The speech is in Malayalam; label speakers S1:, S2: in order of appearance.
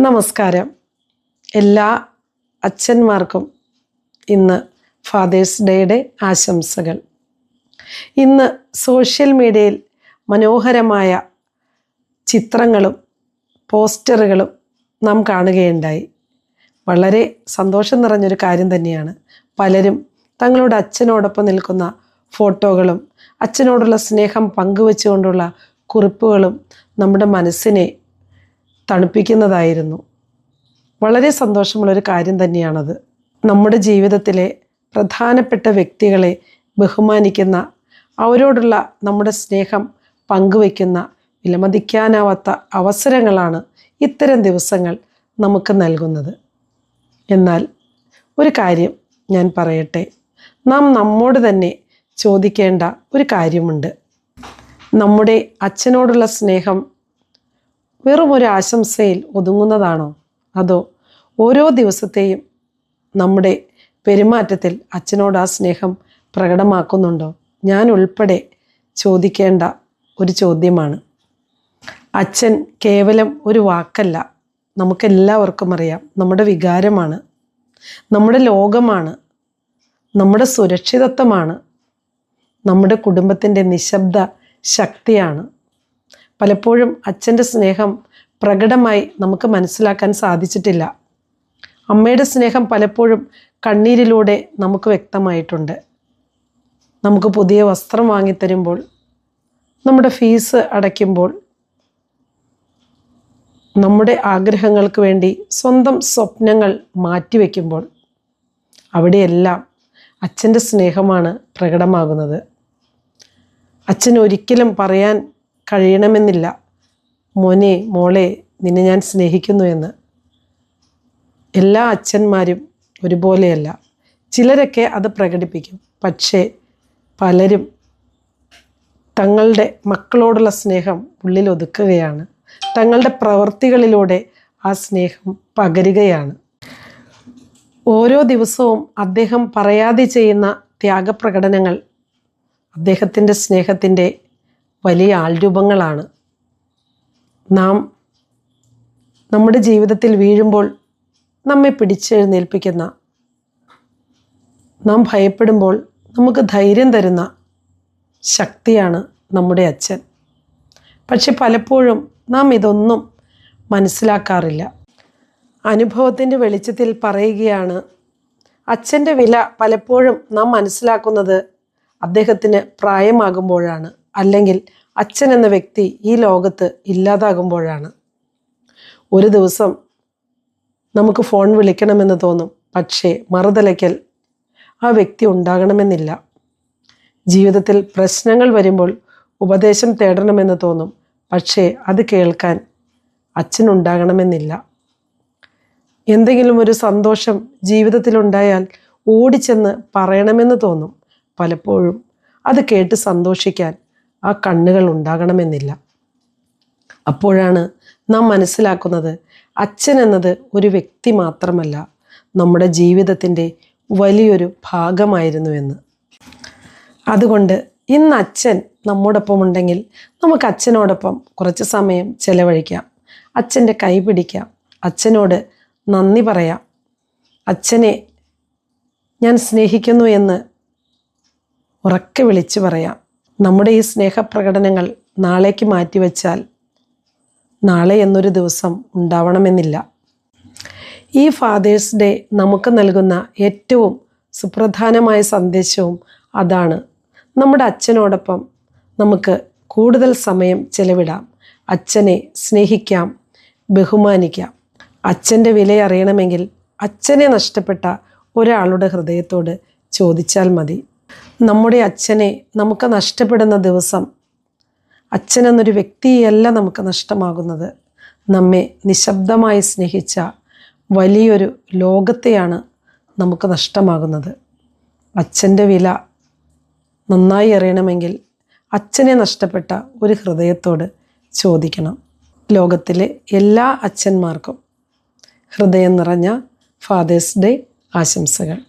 S1: നമസ്കാരം. എല്ലാ അച്ഛന്മാർക്കും ഇന്ന് ഫാദേഴ്സ് ഡേയുടെ ആശംസകൾ. ഇന്ന് സോഷ്യൽ മീഡിയയിൽ മനോഹരമായ ചിത്രങ്ങളും പോസ്റ്ററുകളും നാം കാണുകയുണ്ടായി. വളരെ സന്തോഷം നിറഞ്ഞൊരു കാര്യം തന്നെയാണ്. പലരും തങ്ങളുടെ അച്ഛനോടൊപ്പം നിൽക്കുന്ന ഫോട്ടോകളും അച്ഛനോടുള്ള സ്നേഹം പങ്കുവെച്ചുകൊണ്ടുള്ള കുറിപ്പുകളും നമ്മുടെ മനസ്സിനെ തണുപ്പിക്കുന്നതായിരുന്നു. വളരെ സന്തോഷമുള്ളൊരു കാര്യം തന്നെയാണത്. നമ്മുടെ ജീവിതത്തിലെ പ്രധാനപ്പെട്ട വ്യക്തികളെ ബഹുമാനിക്കുന്ന, അവരോടുള്ള നമ്മുടെ സ്നേഹം പങ്കുവയ്ക്കുന്ന വിലമതിക്കാനാവാത്ത അവസരങ്ങളാണ് ഇത്തരം ദിവസങ്ങൾ നമുക്ക് നൽകുന്നത്. എന്നാൽ ഒരു കാര്യം ഞാൻ പറയട്ടെ, നാം നമ്മോട് തന്നെ ചോദിക്കേണ്ട ഒരു കാര്യമുണ്ട്. നമ്മുടെ അച്ഛനോടുള്ള സ്നേഹം വെറും ഒരു ആശംസയിൽ ഒതുങ്ങുന്നതാണോ? അതോ ഓരോ ദിവസത്തെയും നമ്മുടെ പെരുമാറ്റത്തിൽ അച്ഛനോട് ആ സ്നേഹം പ്രകടമാക്കുന്നുണ്ടോ? ഞാൻ ഉൾപ്പെടെ ചോദിക്കേണ്ട ഒരു ചോദ്യമാണ്. അച്ഛൻ കേവലം ഒരു വാക്കല്ല, നമുക്കെല്ലാവർക്കും അറിയാം, നമ്മുടെ വികാരമാണ്, നമ്മുടെ ലോകമാണ്, നമ്മുടെ സുരക്ഷിതത്വമാണ്, നമ്മുടെ കുടുംബത്തിൻ്റെ നിശബ്ദ ശക്തിയാണ്. പലപ്പോഴും അച്ഛൻ്റെ സ്നേഹം പ്രകടമായി നമുക്ക് മനസ്സിലാക്കാൻ സാധിച്ചിട്ടില്ല. അമ്മയുടെ സ്നേഹം പലപ്പോഴും കണ്ണീരിലൂടെ നമുക്ക് വ്യക്തമായിട്ടുണ്ട്. നമുക്ക് പുതിയ വസ്ത്രം വാങ്ങിത്തരുമ്പോൾ, നമ്മുടെ ഫീസ് അടയ്ക്കുമ്പോൾ, നമ്മുടെ ആഗ്രഹങ്ങൾക്ക് വേണ്ടി സ്വന്തം സ്വപ്നങ്ങൾ മാറ്റിവെക്കുമ്പോൾ, അവിടെയെല്ലാം അച്ഛൻ്റെ സ്നേഹമാണ് പ്രകടമാകുന്നത്. അച്ഛൻ ഒരിക്കലും പറയാൻ കഴിയണമെന്നില്ല, മോനെ മോളെ നിന്നെ ഞാൻ സ്നേഹിക്കുന്നു എന്ന്. എല്ലാ അച്ഛന്മാരും ഒരുപോലെയല്ല. ചിലരൊക്കെ അത് പ്രകടിപ്പിക്കും. പക്ഷേ പലരും തങ്ങളുടെ മക്കളോടുള്ള സ്നേഹം ഉള്ളിൽ ഒതുക്കുകയാണ്. തങ്ങളുടെ പ്രവൃത്തികളിലൂടെ ആ സ്നേഹം പകരുകയാണ്. ഓരോ ദിവസവും അദ്ദേഹം പറയാതെ ചെയ്യുന്ന ത്യാഗപ്രകടനങ്ങൾ അദ്ദേഹത്തിൻ്റെ സ്നേഹത്തിൻ്റെ വലിയ ആൾരൂപങ്ങളാണ്. നാം നമ്മുടെ ജീവിതത്തിൽ വീഴുമ്പോൾ നമ്മെ പിടിച്ചെഴുന്നേൽപ്പിക്കുന്ന, നാം ഭയപ്പെടുമ്പോൾ നമുക്ക് ധൈര്യം തരുന്ന ശക്തിയാണ് നമ്മുടെ അച്ഛൻ. പക്ഷെ പലപ്പോഴും നാം ഇതൊന്നും മനസ്സിലാക്കാറില്ല. അനുഭവത്തിൻ്റെ വെളിച്ചത്തിൽ പറയുകയാണ്, അച്ഛൻ്റെ വില പലപ്പോഴും നാം മനസ്സിലാക്കുന്നത് അദ്ദേഹത്തിന് പ്രായമാകുമ്പോഴാണ്, അല്ലെങ്കിൽ അച്ഛൻ എന്ന വ്യക്തി ഈ ലോകത്ത് ഇല്ലാതാകുമ്പോഴാണ്. ഒരു ദിവസം നമുക്ക് ഫോൺ വിളിക്കണമെന്ന് തോന്നും, പക്ഷേ മറുതലയ്ക്കൽ ആ വ്യക്തി ഉണ്ടാകണമെന്നില്ല. ജീവിതത്തിൽ പ്രശ്നങ്ങൾ വരുമ്പോൾ ഉപദേശം തേടണമെന്ന് തോന്നും, പക്ഷേ അത് കേൾക്കാൻ അച്ഛനുണ്ടാകണമെന്നില്ല. എന്തെങ്കിലും ഒരു സന്തോഷം ജീവിതത്തിലുണ്ടായാൽ ഓടിച്ചെന്ന് പറയണമെന്ന് തോന്നും, പലപ്പോഴും അത് കേട്ട് സന്തോഷിക്കാൻ ആ കണ്ണുകൾ ഉണ്ടാകണമെന്നില്ല. അപ്പോഴാണ് നാം മനസ്സിലാക്കുന്നത്, അച്ഛൻ എന്നത് ഒരു വ്യക്തി മാത്രമല്ല, നമ്മുടെ ജീവിതത്തിൻ്റെ വലിയൊരു ഭാഗമായിരുന്നുവെന്ന്. അതുകൊണ്ട് ഇന്ന് അച്ഛൻ നമ്മോടൊപ്പം ഉണ്ടെങ്കിൽ നമുക്ക് അച്ഛനോടൊപ്പം കുറച്ച് സമയം ചെലവഴിക്കാം, അച്ഛൻ്റെ കൈ പിടിക്കാം, അച്ഛനോട് നന്ദി പറയാം, അച്ഛനെ ഞാൻ സ്നേഹിക്കുന്നു എന്ന് ഉറക്കെ വിളിച്ചു പറയാം. നമ്മുടെ ഈ സ്നേഹപ്രകടനങ്ങൾ നാളേക്ക് മാറ്റിവെച്ചാൽ നാളെ എന്നൊരു ദിവസം ഉണ്ടാവണമെന്നില്ല. ഈ ഫാദേഴ്സ് ഡേ നമുക്ക് നൽകുന്ന ഏറ്റവും സുപ്രധാനമായ സന്ദേശവും അതാണ്. നമ്മുടെ അച്ഛനോടൊപ്പം നമുക്ക് കൂടുതൽ സമയം ചെലവിടാം, അച്ഛനെ സ്നേഹിക്കാം, ബഹുമാനിക്കാം. അച്ഛൻ്റെ വില അറിയണമെങ്കിൽ അച്ഛനെ നഷ്ടപ്പെട്ട ഒരാളുടെ ഹൃദയത്തോട് ചോദിച്ചാൽ മതി. നമ്മുടെ അച്ഛനെ നമുക്ക് നഷ്ടപ്പെടുന്ന ദിവസം അച്ഛനെന്നൊരു വ്യക്തിയല്ല നമുക്ക് നഷ്ടമാകുന്നത്, നമ്മെ നിശബ്ദമായി സ്നേഹിച്ച വലിയൊരു ലോകത്തെയാണ് നമുക്ക് നഷ്ടമാകുന്നത്. അച്ഛൻ്റെ വില നന്നായി അറിയണമെങ്കിൽ അച്ഛനെ നഷ്ടപ്പെട്ട ഒരു ഹൃദയത്തോട് ചോദിക്കണം. ലോകത്തിലെ എല്ലാ അച്ഛന്മാർക്കും ഹൃദയം നിറഞ്ഞ ഫാദേഴ്സ് ഡേ ആശംസകൾ.